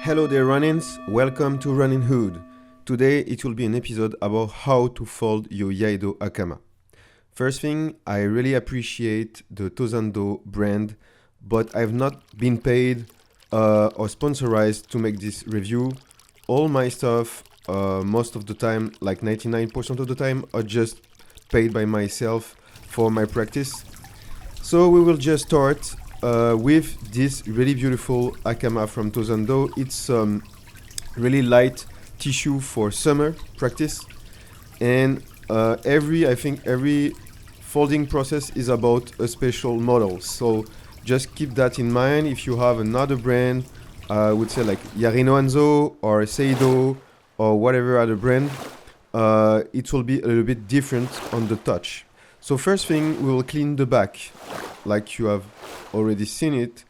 Hello there Ronins, welcome to Ronin Hood. Today it will be an episode about how to fold your iaido hakama. First thing, I really appreciate the Tozando brand, but I've not been paid or sponsorized to make this review. All my stuff, most of the time, like 99% of the time, are just paid by myself for my practice. So we will just start with this really beautiful hakama from Tozando. It's really light tissue for summer practice, and I think every folding process is about a special model. So just keep that in mind. If you have another brand, I would say like Yarino or Seido or whatever other brand, it will be a little bit different on the touch. So first thing, we will clean the back. Like you have already seen it,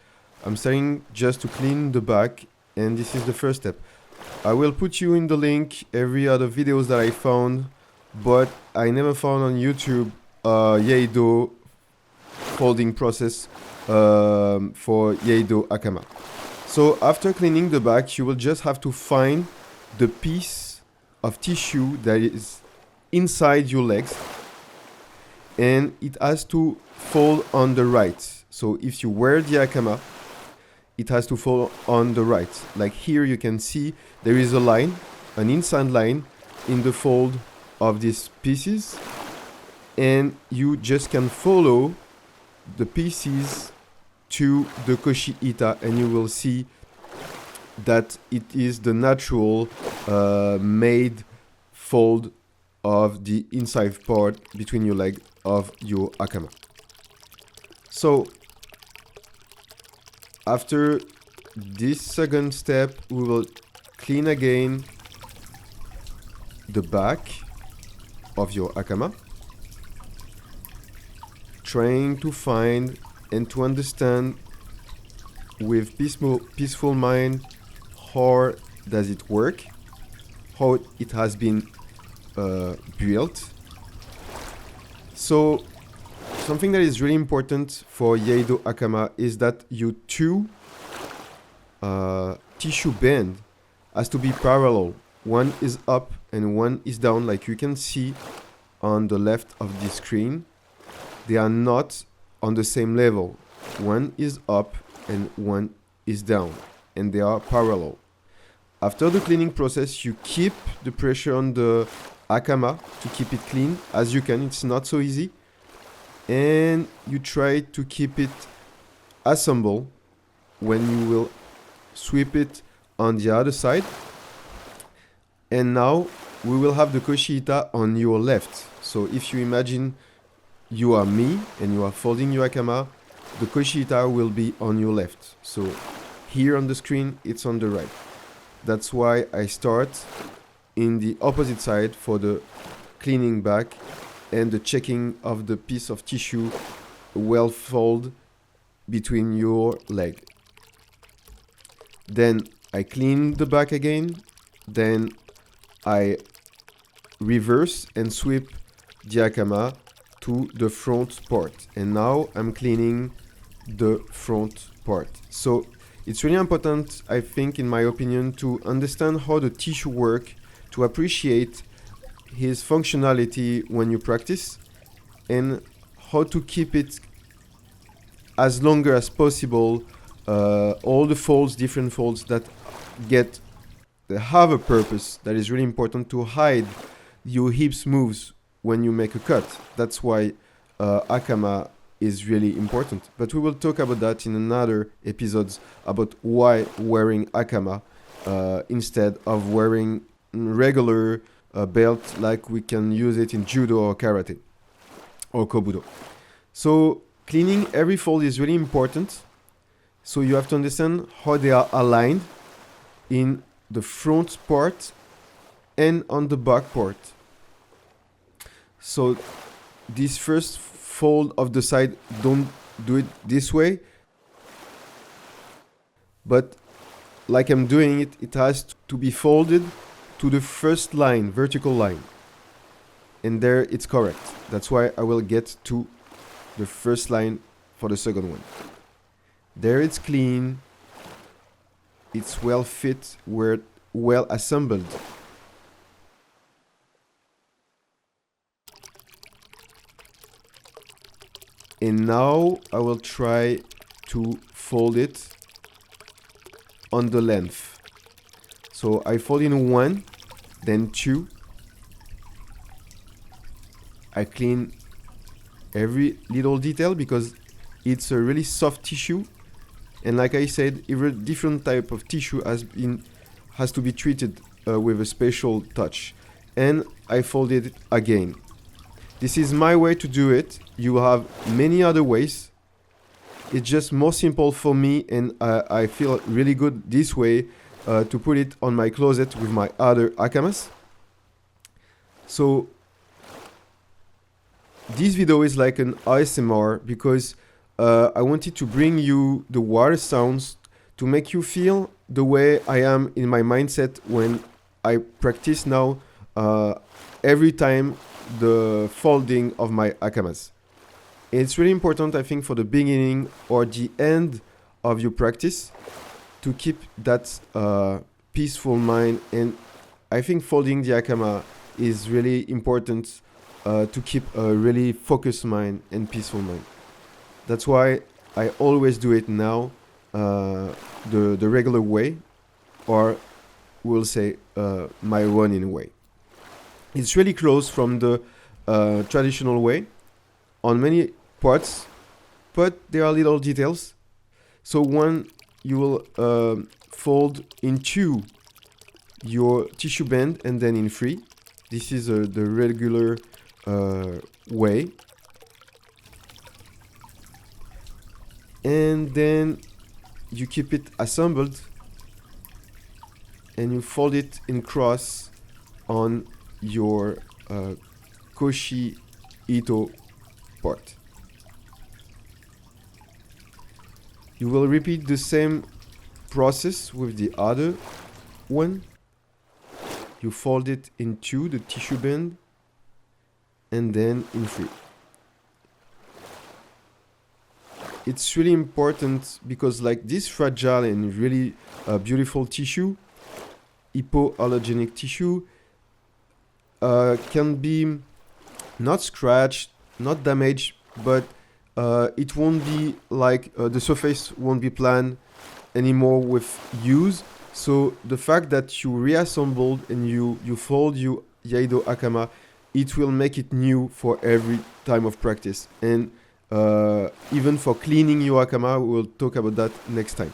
I'm starting just to clean the back, and this is the first step. I will put you in the link every other videos that I found, but I never found on YouTube iaido folding process for iaido hakama. So after cleaning the back, you will just have to find the piece of tissue that is inside your legs, and it has to fold on the right. So if you wear the hakama, it has to fall on the right. Like here you can see there is a line, an inside line in the fold of these pieces, and you just can follow the pieces to the koshi-ita, and you will see that it is the natural made fold of the inside part between your leg of your hakama. So after this second step, we will clean again the back of your hakama, trying to find and to understand with peaceful mind how does it work, how it has been built. So something that is really important for iaido hakama is that your two tissue band has to be parallel. One is up and one is down, like you can see on the left of the screen. They are not on the same level. One is up and one is down, and they are parallel. After the cleaning process, you keep the pressure on the hakama to keep it clean as you can. It's not so easy. And you try to keep it assembled when you will sweep it on the other side. And now we will have the koshi-ita on your left. So if you imagine you are me and you are folding your hakama, the koshi-ita will be on your left. So here on the screen, it's on the right. That's why I start in the opposite side for the cleaning back and the checking of the piece of tissue well fold between your leg. Then I clean the back again. Then I reverse and sweep the hakama to the front part. And now I'm cleaning the front part. So it's really important, I think, in my opinion, to understand how the tissue works, to appreciate his functionality when you practice, and how to keep it as longer as possible. All the folds, different folds that have a purpose that is really important to hide your hips moves when you make a cut. That's why hakama is really important. But we will talk about that in another episodes about why wearing hakama instead of wearing regular belt like we can use it in judo or karate or kobudo. So cleaning every fold is really important. So you have to understand how they are aligned in the front part and on the back part. So this first fold of the side, don't do it this way, but like I'm doing it, it has to be folded to the first line, vertical line, and there it's correct. That's why I will get to the first line for the second one. There it's clean, it's well fit, we're well assembled. And now I will try to fold it on the length. So I fold in 1, then 2. I clean every little detail because it's a really soft tissue. And like I said, every different type of tissue has to be treated with a special touch. And I folded it again. This is my way to do it. You have many other ways. It's just more simple for me, and I feel really good this way to put it on my closet with my other hakamas. So this video is like an ASMR because I wanted to bring you the water sounds to make you feel the way I am in my mindset when I practice now every time the folding of my hakamas. It's really important, I think, for the beginning or the end of your practice to keep that peaceful mind. And I think folding the hakama is really important to keep a really focused mind and peaceful mind. That's why I always do it now the regular way, or we'll say my Ronin way. It's really close from the traditional way on many parts, but there are little details. So one, you will fold into your tissue band and then in 3. This is the regular way. And then you keep it assembled and you fold it in cross on your koshi-ito part. You will repeat the same process with the other one. You fold it into the tissue band and then in 3. It's really important because like this fragile and really beautiful tissue, hypoallergenic tissue, can be not scratched, not damaged, but it won't be like the surface won't be planned anymore with use. So the fact that you reassembled and you fold your iaido hakama, it will make it new for every time of practice. And even for cleaning your hakama, we will talk about that next time.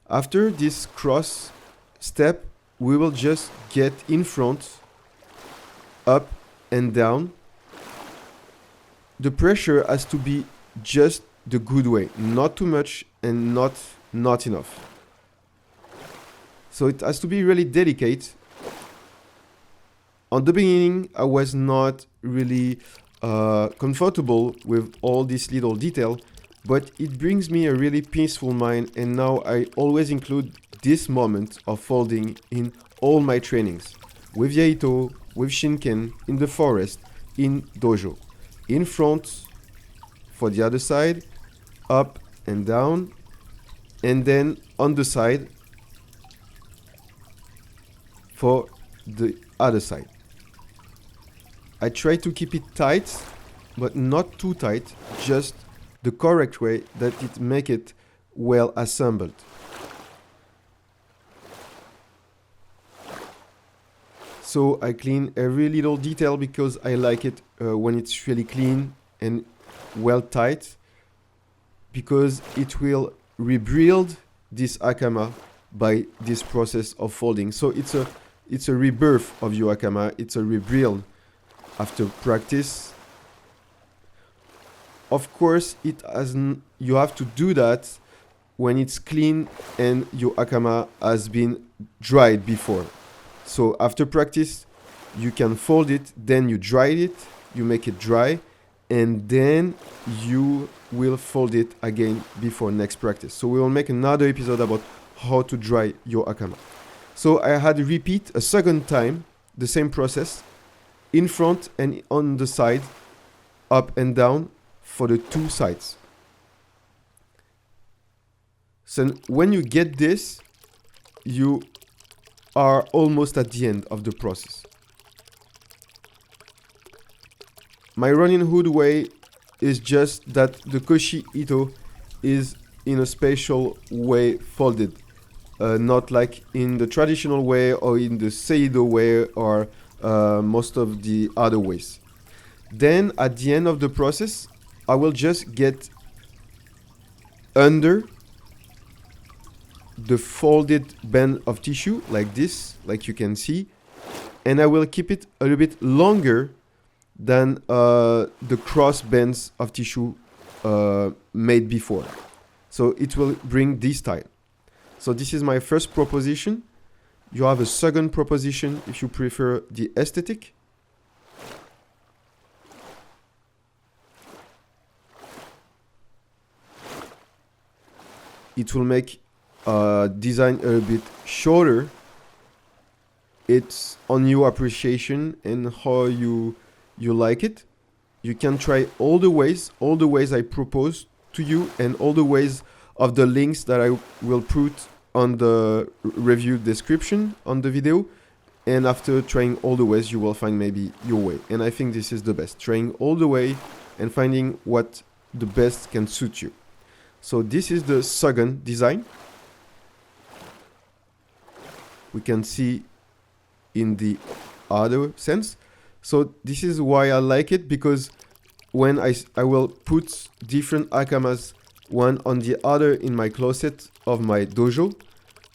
After this cross step, we will just get in front, up and down. The pressure has to be just the good way, not too much and not enough. So it has to be really delicate. On the beginning, I was not really comfortable with all this little detail, but it brings me a really peaceful mind, and now I always include this moment of folding in all my trainings, with iaido, with shinken, in the forest, in dojo, in front for the other side, up and down, and then on the side for the other side. I try to keep it tight, but not too tight, just the correct way that it make it well assembled. So I clean every little detail because I like it when it's really clean and well tight, because it will rebuild this hakama by this process of folding. So it's a rebirth of your hakama, it's a rebuild after practice. Of course, you have to do that when it's clean and your hakama has been dried before. So after practice, you can fold it, then you dry it, you make it dry, and then you will fold it again before next practice. So we will make another episode about how to dry your hakama. So I had to repeat a second time the same process in front and on the side, up and down for the two sides. So when you get this, you are almost at the end of the process. My Ronin hood way is just that the koshi-ito is in a special way folded, not like in the traditional way or in the iaido way or most of the other ways. Then at the end of the process, I will just get under the folded band of tissue like this, like you can see, and I will keep it a little bit longer than the cross bands of tissue made before. So it will bring this style. So this is my first proposition. You have a second proposition if you prefer the aesthetic. It will make design a bit shorter. It's on your appreciation and how you like it. You can try all the ways I propose to you, and all the ways of the links that I will put on the review description on the video. And after trying all the ways, you will find maybe your way. And I think this is the best, trying all the way and finding what the best can suit you. So this is the second design. We can see in the other sense. So this is why I like it, because when I will put different hakamas one on the other in my closet of my dojo,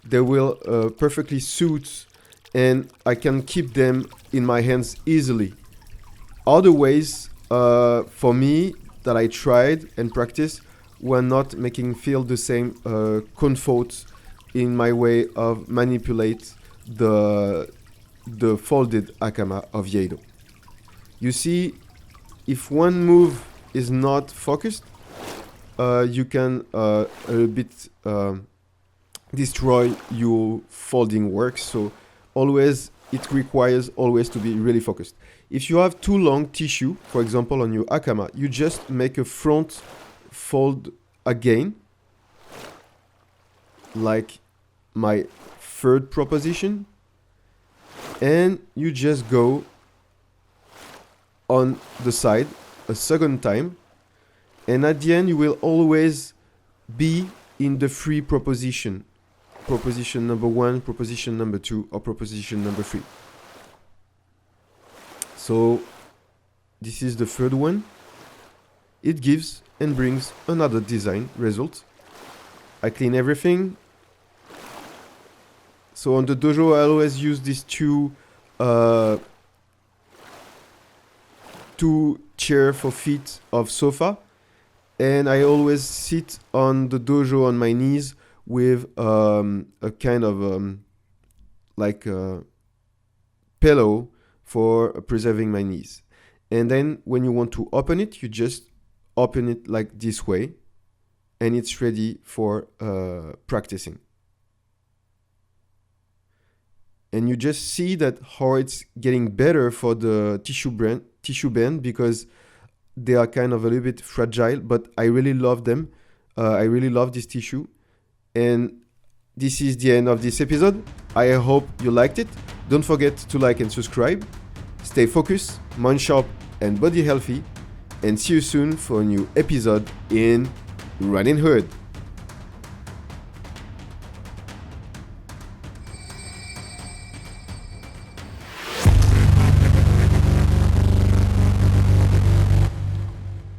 they will perfectly suit, and I can keep them in my hands easily. Other ways for me that I tried and practiced were not making feel the same comfort in my way of manipulate the folded hakama of iaido. You see, if one move is not focused, you can a bit destroy your folding work. So always, it requires always to be really focused. If you have too long tissue, for example, on your hakama, you just make a front fold again, like my third proposition, and you just go on the side a second time, and at the end you will always be in the free proposition number 1, proposition number 2, or proposition number 3. So this is the third one. It gives and brings another design result. I clean everything. So on the dojo I always use these two chair for feet of sofa, and I always sit on the dojo on my knees with a kind of like a pillow for preserving my knees. And then when you want to open it, you just open it like this way, and it's ready for practicing. And you just see that how it's getting better for the tissue band, because they are kind of a little bit fragile, but I really love them. I really love this tissue. And this is the end of this episode. I hope you liked it. Don't forget to like and subscribe. Stay focused, mind sharp, and body healthy. And see you soon for a new episode in Ronin Hood.